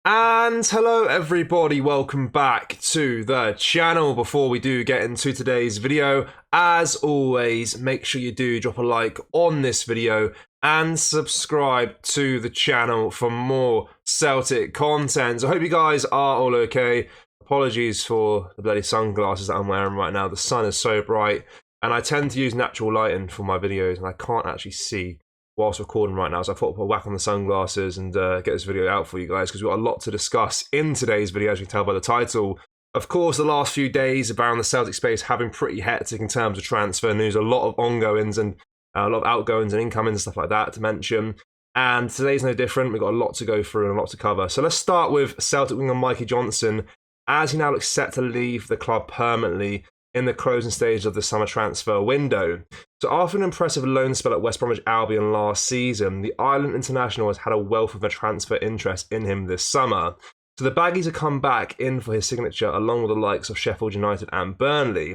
And hello everybody, welcome back to the channel. Before we do get into today's video, as always, make sure you do drop a like on this video and subscribe to the channel for more Celtic content. So I hope you guys are all okay. Apologies for the bloody sunglasses that I'm wearing right now. The sun is so bright and I tend to use natural lighting for my videos and I can't actually see whilst recording right now, so I thought I'd put a whack on the sunglasses and get this video out for you guys because we've got a lot to discuss in today's video, as you can tell by the title. Of course, the last few days around the Celtic space have been pretty hectic in terms of transfer news, a lot of ongoings and a lot of outgoings and incomings and stuff like that to mention. And today's no different. We've got a lot to go through and a lot to cover. So let's start with Celtic winger Mikey Johnson, as he now looks set to leave the club permanently in the closing stage of the summer transfer window. So after an impressive loan spell at West Bromwich Albion last season, the Ireland international has had a wealth of transfer interest in him this summer. So the Baggies have come back in for his signature along with the likes of Sheffield United and Burnley.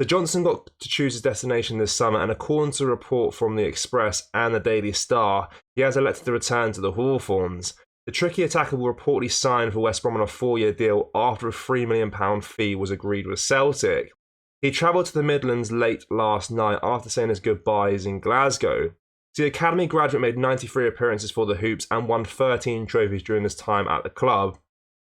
So Johnson got to choose his destination this summer, and according to a report from the Express and the Daily Star, he has elected to return to the Hawthorns. The tricky attacker will reportedly sign for West Brom on a 4-year deal after a £3 million fee was agreed with Celtic. He travelled to the Midlands late last night after saying his goodbyes in Glasgow. The academy graduate made 93 appearances for the Hoops and won 13 trophies during his time at the club.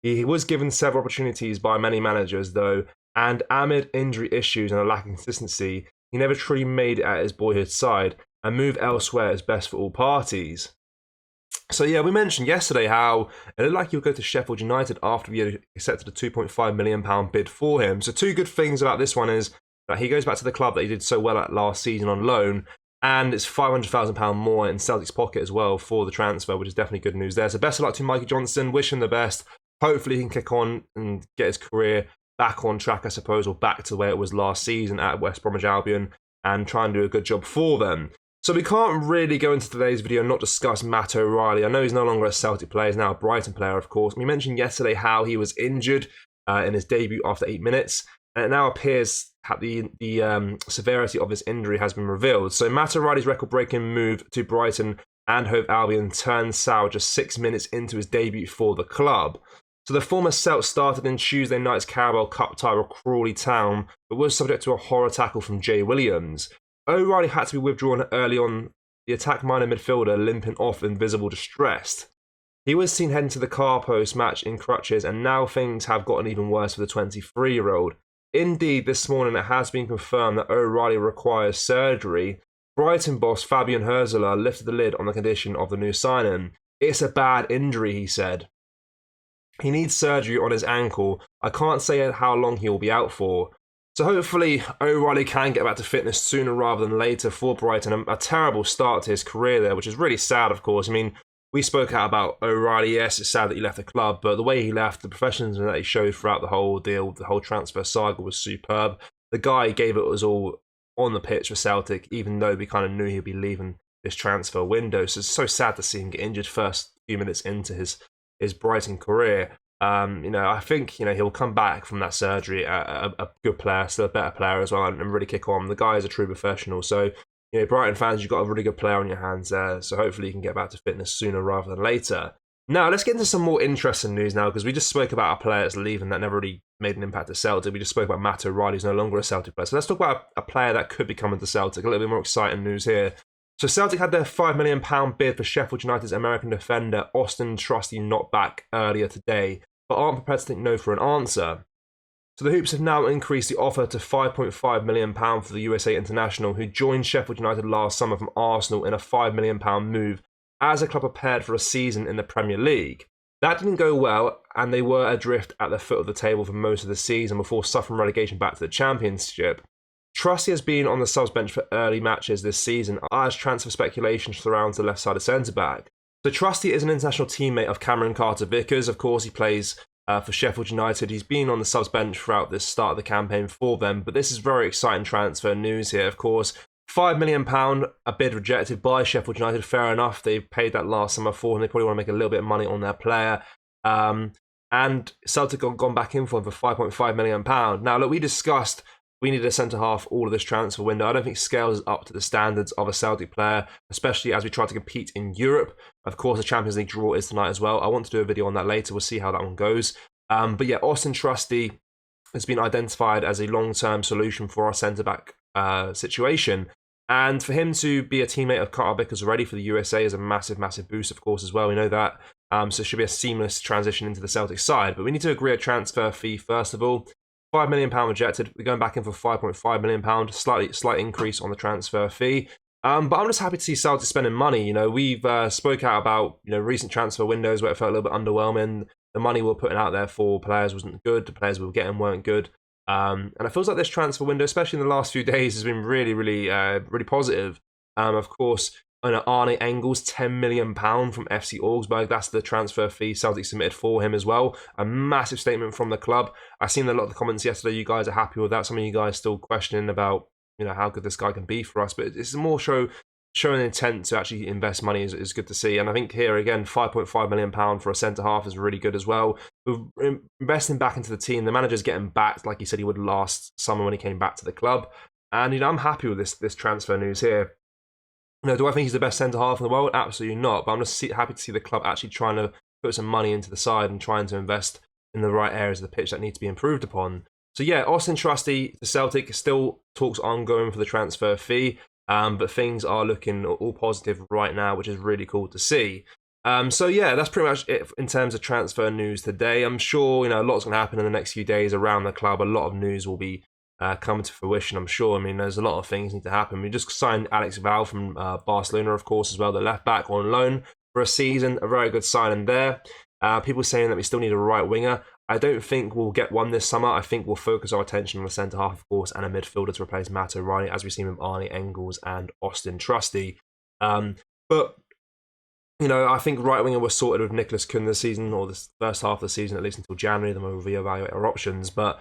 He was given several opportunities by many managers though, and amid injury issues and a lack of consistency, he never truly made it at his boyhood side, and move elsewhere is best for all parties. So yeah, we mentioned yesterday how it looked like he would go to Sheffield United after he had accepted a £2.5 million bid for him. So two good things about this one is that he goes back to the club that he did so well at last season on loan, and it's £500,000 more in Celtic's pocket as well for the transfer, which is definitely good news there. So best of luck to Mikey Johnson, wish him the best. Hopefully he can kick on and get his career back on track, I suppose, or back to where it was last season at West Bromwich Albion and try and do a good job for them. So we can't really go into today's video and not discuss Matt O'Reilly. I know he's no longer a Celtic player, he's now a Brighton player, of course. We mentioned yesterday how he was injured in his debut after 8 minutes, and it now appears that the severity of his injury has been revealed. So Matt O'Reilly's record-breaking move to Brighton and Hove Albion turned sour just 6 minutes into his debut for the club. So the former Celt started in Tuesday night's Carabao Cup tie with Crawley Town, but was subject to a horror tackle from Jay Williams. O'Reilly had to be withdrawn early on, the attack-minded midfielder limping off in visible distress. He was seen heading to the car post-match in crutches, and now things have gotten even worse for the 23-year-old. Indeed, this morning it has been confirmed that O'Reilly requires surgery. Brighton boss Fabian Herzler lifted the lid on the condition of the new signing. "It's a bad injury," he said. "He needs surgery on his ankle. I can't say how long he will be out for." So hopefully O'Reilly can get back to fitness sooner rather than later for Brighton. A terrible start to his career there, which is really sad, of course. I mean, we spoke out about O'Reilly. Yes, it's sad that he left the club, but the way he left, the professionalism that he showed throughout the whole deal, the whole transfer saga was superb. The guy gave it us all on the pitch for Celtic, even though we kind of knew he'd be leaving this transfer window. So it's so sad to see him get injured first few minutes into his Brighton career. I think he'll come back from that surgery a good player, still a better player as well, and really kick on. The guy is a true professional, so Brighton fans, you've got a really good player on your hands there. So hopefully he can get back to fitness sooner rather than later. Now let's get into some more interesting news now, because we just spoke about a player that's leaving that never really made an impact at Celtic. We just spoke about Matt O'Reilly, who's no longer a Celtic player. So let's talk about a player that could be coming to Celtic. A little bit more exciting news here. So Celtic had their £5 million bid for Sheffield United's American defender Austin Trusty knocked back earlier today, but aren't prepared to take no for an answer. So the Hoops have now increased the offer to £5.5 million for the USA international, who joined Sheffield United last summer from Arsenal in a £5 million move as the club prepared for a season in the Premier League. That didn't go well, and they were adrift at the foot of the table for most of the season before suffering relegation back to the Championship. Trusty has been on the subs bench for early matches this season as transfer speculation surrounds the left-sided centre-back. So Trusty is an international teammate of Cameron Carter-Vickers. Of course, he plays for Sheffield United. He's been on the subs bench throughout the start of the campaign for them, but this is very exciting transfer news here, of course. £5 million, a bid rejected by Sheffield United, fair enough. They paid that last summer for him. They probably want to make a little bit of money on their player. And Celtic have gone back in for him for £5.5 million. Now, look, we discussed We needed a centre-half all of this transfer window. I don't think Scales is up to the standards of a Celtic player, especially as we try to compete in Europe. Of course, the Champions League draw is tonight as well. I want to do a video on that later. We'll see how that one goes. But yeah, Austin Trusty has been identified as a long-term solution for our centre-back situation. And for him to be a teammate of Carter Vickers already for the USA is a massive, massive boost, of course, as well. We know that. So it should be a seamless transition into the Celtic side. But we need to agree a transfer fee, first of all. £5 million rejected. We're going back in for £5.5 million. Slight increase on the transfer fee. But I'm just happy to see Celtic spending money. You know, we've spoke out about recent transfer windows where it felt a little bit underwhelming. The money we were putting out there for players wasn't good. The players we were getting weren't good. And it feels like this transfer window, especially in the last few days, has been really, really positive. Of course, Arne Engels, £10 million from FC Augsburg. That's the transfer fee Celtic submitted for him as well. A massive statement from the club. I've seen a lot of the comments yesterday. You guys are happy with that. Some of you guys still questioning about how good this guy can be for us. But it's more showing intent to actually invest money is good to see. And I think here again, £5.5 million for a centre half is really good as well. We're investing back into the team. The manager's getting backed like he said he would last summer when he came back to the club. And I'm happy with this transfer news here. Do I think he's the best centre half in the world? Absolutely not. But I'm just happy to see the club actually trying to put some money into the side and trying to invest in the right areas of the pitch that need to be improved upon. So yeah, Austin Trusty to Celtic, still talks ongoing for the transfer fee. But things are looking all positive right now, which is really cool to see. So yeah, that's pretty much it in terms of transfer news today. I'm sure a lot's going to happen in the next few days around the club. A lot of news will be coming to fruition, I'm sure. I mean, there's a lot of things need to happen. We just signed Alex Val from Barcelona, of course, as well, the left back on loan for a season. A very good signing there. People saying that we still need a right winger. I don't think we'll get one this summer. I think we'll focus our attention on the centre half, of course, and a midfielder to replace Matt O'Reilly, as we've seen with Arne Engels and Austin Trusty. But I think right winger was sorted with Nicholas Kuhn this season, or the first half of the season, at least until January. Then we'll reevaluate our options. But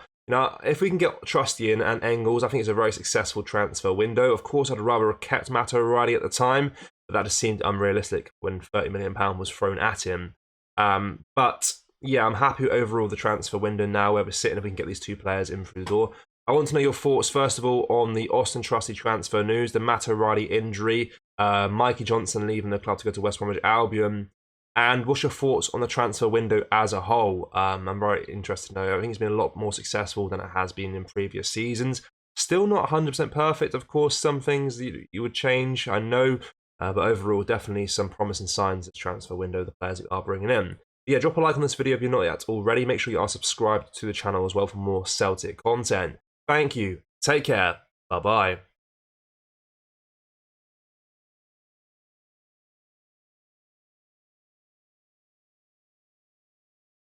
if we can get Trusty in and Engels, I think it's a very successful transfer window. Of course, I'd rather have kept Matt O'Reilly at the time, but that just seemed unrealistic when £30 million was thrown at him. But yeah, I'm happy overall the transfer window now where we're sitting if we can get these two players in through the door. I want to know your thoughts, first of all, on the Austin Trusty transfer news, the Matt O'Reilly injury, Mikey Johnson leaving the club to go to West Bromwich Albion, and what's your thoughts on the transfer window as a whole? I'm very interested to know. I think it's been a lot more successful than it has been in previous seasons. Still not 100% perfect, of course. Some things you would change, I know, but overall, definitely some promising signs of the transfer window, the players that are bringing in. Yeah, drop a like on this video if you're not yet already. Make sure you are subscribed to the channel as well for more Celtic content. Thank you. Take care. Bye-bye.